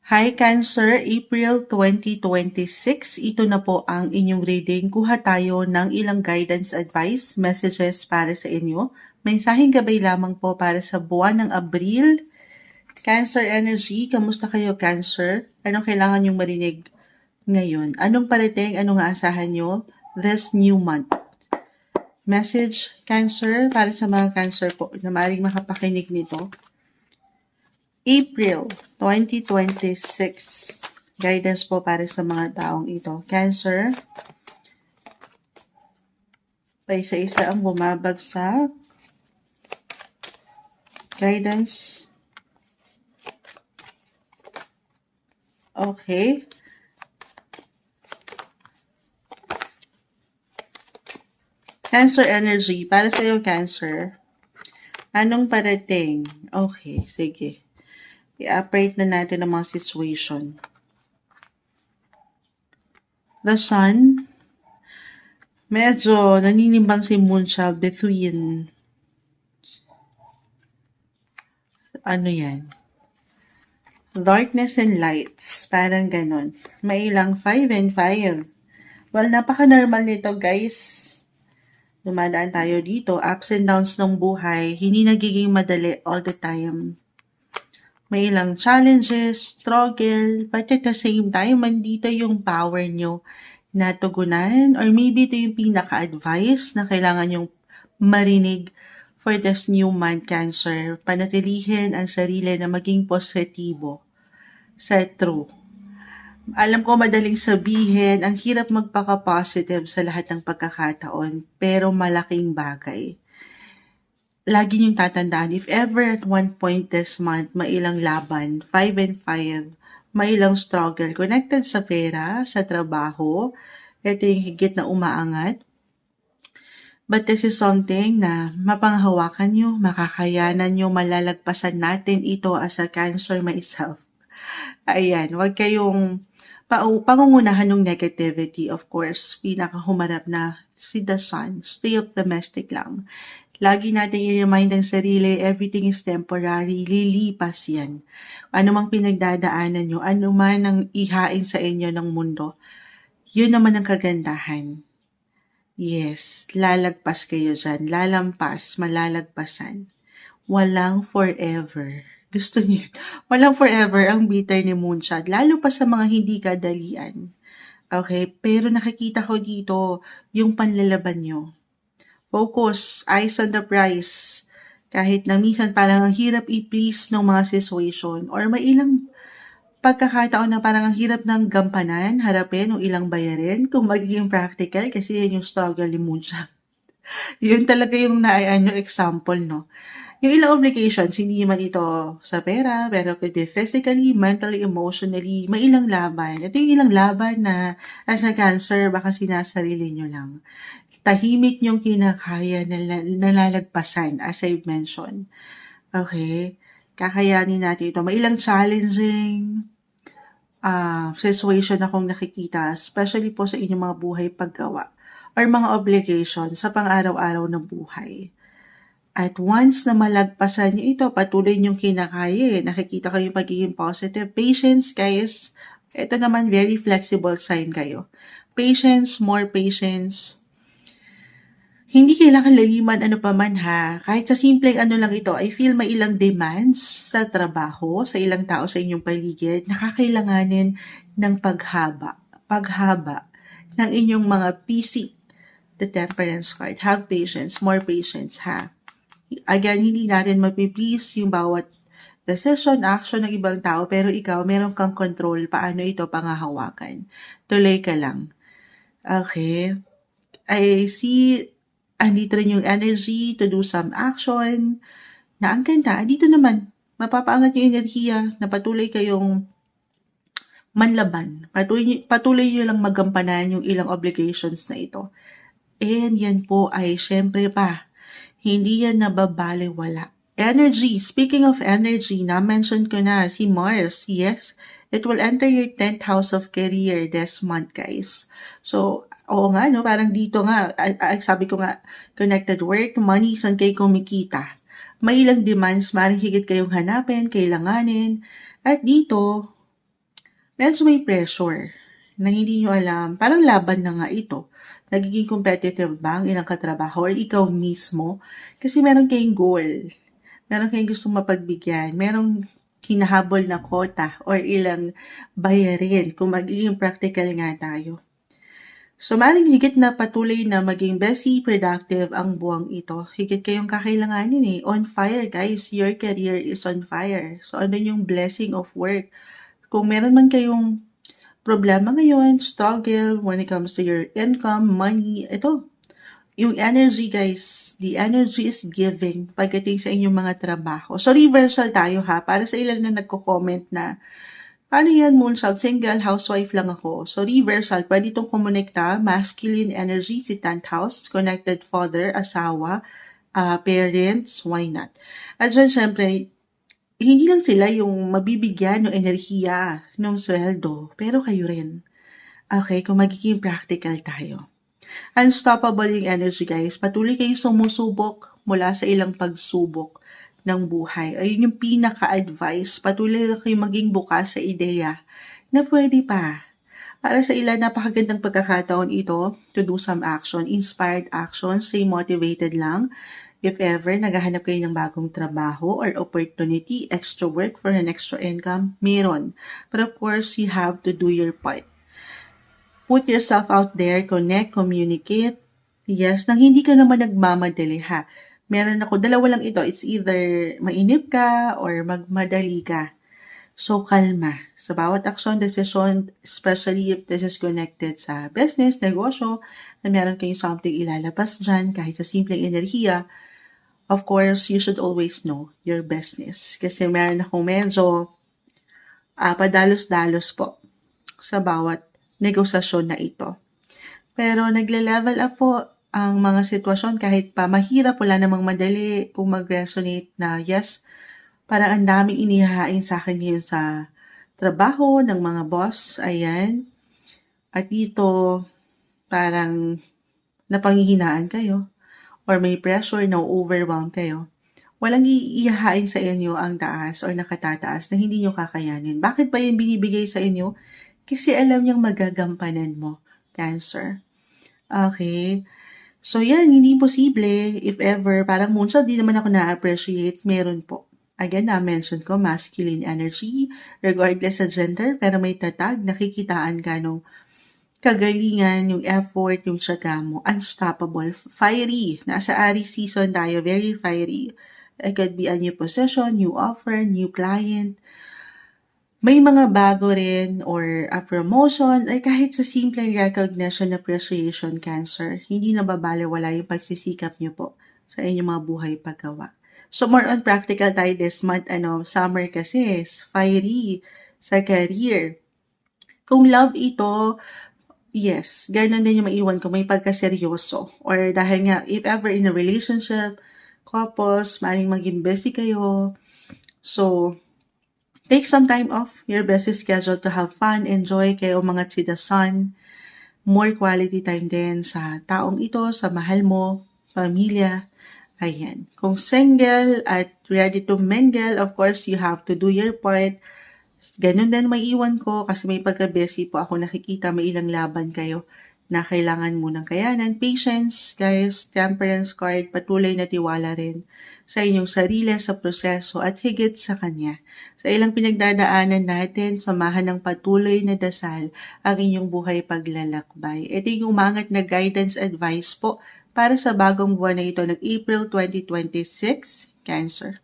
Hi Cancer, April 2026. Ito na po ang inyong reading. Kuha tayo ng ilang guidance advice, messages para sa inyo. Mensaheng gabay lamang po para sa buwan ng Abril. Cancer energy, kamusta kayo Cancer? Anong kailangan yung marinig ngayon? Anong parating, anong aasahan nyo this new month? Message Cancer para sa mga Cancer po na maaaring makapakinig nito. April 2026. Guidance po para sa mga taong ito. Cancer. Paisa-isa ang bumabagsak. Guidance. Okay. Cancer energy. Para sa iyo, Cancer. Anong parating? Okay, sige. I-operate na natin ang mga situation. The Sun. Medyo naninimbang si Moonchild between ano yan? Darkness and lights. Parang ganon. May ilang 5 and 5. Well, napaka-normal nito guys. Dumadaan tayo dito. Ups and downs ng buhay. Hindi nagiging madali all the time. May ilang challenges, struggle, but at the same time, mandito yung power nyo na tugunan or maybe ito yung pinaka-advice na kailangan yung marinig for this new month, Cancer. Panatilihin ang sarili na maging positibo sa true. Alam ko madaling sabihin, ang hirap magpaka-positive sa lahat ng pagkakataon, pero malaking bagay. Lagi niyong tatandaan, if ever at one point this month, may ilang laban, 5 and 5, may ilang struggle, connected sa pera, sa trabaho, ito yung higit na umaangat. But this is something na mapanghawakan nyo, makakayanan nyo, malalagpasan natin ito as a Cancer myself. Ayan, wag kayong pangungunahan ng negativity, of course. Pinakahumarap na si The Sun. Stay optimistic lang. Lagi natin i-remind ang sarili, everything is temporary, lilipas yan. Ano mang pinagdadaanan nyo, ano man ang ihain sa inyo ng mundo, yun naman ang kagandahan. Yes, lalagpas kayo dyan, lalampas, malalagpasan. Walang forever. Gusto niyo, walang forever ang bitter ni Moonshot, lalo pa sa mga hindi kadalian. Okay, pero nakikita ko dito yung panlalaban nyo. Focus, eyes on the prize. Kahit na minsan parang ang hirap i-please ng mga situation or may ilang pagkakataon na parang ang hirap ng gampanan, harapin o ilang bayarin kung magiging practical kasi yan yung struggle ni Moonshot. Yun talaga yung yung example, no? Yung ilang obligations, hindi man ito sa pera, pero could be physically, mentally, emotionally, may ilang laban. Ito yung ilang laban na as a Cancer, baka sinasarili nyo lang. Tahimik yung kinakaya na nalalagpasan, as I've mentioned. Okay? Kakayanin natin ito. May ilang challenging situation akong nakikita, especially po sa inyong mga buhay paggawa or mga obligations sa pang-araw-araw ng buhay. At once na malagpasan nyo ito, patuloy nyong kinakaya. Nakikita kayo yung pagiging positive. Patience, guys. Ito naman, very flexible sign kayo. Patience, more patience. Hindi kailangan laliman ano pa man ha. Kahit sa simpleng ano lang ito, I feel may ilang demands sa trabaho, sa ilang tao sa inyong paligid, nakakailanganin ng paghaba ng inyong mga PC. The Temperance card. Have patience, more patience ha. Again, hindi natin mapiplease yung bawat decision, action ng ibang tao, pero ikaw, meron kang control paano ito pangahawakan. Tuloy ka lang. Okay. I see, andito rin yung energy to do some action, na ang ganda, andito naman, mapapaangat yung enerhiya, na patuloy kayong manlaban. Patuloy nyo lang magampanan yung ilang obligations na ito. And yan po ay syempre pa, hindi yan nababaliwala. Energy, speaking of energy, na-mention ko na si Mars. Yes, it will enter your 10th house of career this month, guys. So, oo nga, no? Parang dito nga, sabi ko nga, connected work, money, saan kayo kumikita. May ilang demands, maaaring higit kayong hanapin, kailanganin. At dito, medyo may pressure na hindi nyo alam, parang laban na nga ito. Nagiging competitive ba ang ilang katrabaho or ikaw mismo? Kasi meron kayong goal. Meron kayong gustong mapagbigyan. Merong hinahabol na quota or ilang bayarin kung magiging practical nga tayo. So, maaaring higit na patuloy na maging busy, productive ang buwang ito. Higit kayong kakailanganin eh. On fire, guys. Your career is on fire. So, ano yung blessing of work? Kung meron man kayong problema ngayon, struggle when it comes to your income, money, ito, yung energy guys, the energy is giving pagdating sa inyong mga trabaho. So reversal tayo ha, para sa ilan na nagko-comment na, paano yan Moonshot, single, housewife lang ako. So reversal, pwede itong kumonekta, masculine energy, si 10th house, connected father, asawa, parents, why not? At dyan syempre, hindi lang sila yung mabibigyan ng enerhiya ng sweldo, pero kayo rin. Okay, kung magiging practical tayo. Unstoppable yung energy guys. Patuloy kayong sumusubok mula sa ilang pagsubok ng buhay. Ayun yung pinaka-advice. Patuloy lang kayong maging bukas sa ideya na pwede pa. Para sa ilan, napakagandang pagkakataon ito to do some action, inspired action, stay motivated lang. If ever naghahanap kayo ng bagong trabaho or opportunity, extra work for an extra income, meron. But of course, you have to do your part. Put yourself out there, connect, communicate. Yes, nang hindi ka naman nagmamadali ha. Meron ako, dalawa lang ito. It's either mainip ka or magmadali ka. So, kalma. Sa bawat aksyon, desisyon, especially if this is connected sa business, negosyo, na meron kayong something ilalabas dyan, kahit sa simpleng enerhiya, of course, you should always know your business. Kasi meron akong medyo padalos-dalos po sa bawat negosasyon na ito. Pero nagle-level up po ang mga sitwasyon kahit pa mahirap, wala namang madali kung mag-resonate na yes, parang ang daming inihahain sa akin ngayon sa trabaho ng mga boss, ayan. At dito, parang napanghihinaan kayo or may pressure na overwhelm kayo. Walang iihahain sa inyo ang taas or nakatataas na hindi nyo kakayanin. Bakit ba yung binibigay sa inyo? Kasi alam niyang magagampanan mo, Cancer. Okay. So yan, hindi posible. If ever, parang Moonshot, di naman ako na-appreciate. Meron po. Again, na-mention ko, masculine energy, regardless sa gender, pero may tatag, nakikitaan ka nung kagalingan, yung effort, yung tsaga mo, unstoppable, fiery. Nasa Aries season tayo, very fiery. It could be a new position, new offer, new client. May mga bago rin or a promotion ay kahit sa simpleng recognition, appreciation, Cancer, hindi nababalewala yung pagsisikap niyo po sa inyong mga buhay paggawa. So more on practical tayo this month, summer kasi, fiery sa career. Kung love ito, yes, ganun din yung maiwan ko, may pagkaseryoso. Or dahil nga, if ever in a relationship, couples, maaaring maging busy kayo. So, take some time off your busy schedule to have fun, enjoy, kayo umangat si the sun. More quality time din sa taong ito, sa mahal mo, pamilya. Ayan. Kung single at ready to mingle, of course, you have to do your part. Ganun din may iwan ko kasi may pagka-busy po ako nakikita, may ilang laban kayo na kailangan mo ng kayanan. Patience, guys, temperance card, patuloy na tiwala rin sa inyong sarili, sa proseso at higit sa kanya. Sa ilang pinagdadaanan natin, samahan ng patuloy na dasal ang inyong buhay paglalakbay. Ito yung umangat na guidance advice po para sa bagong buwan na ito ng April 2026, Cancer.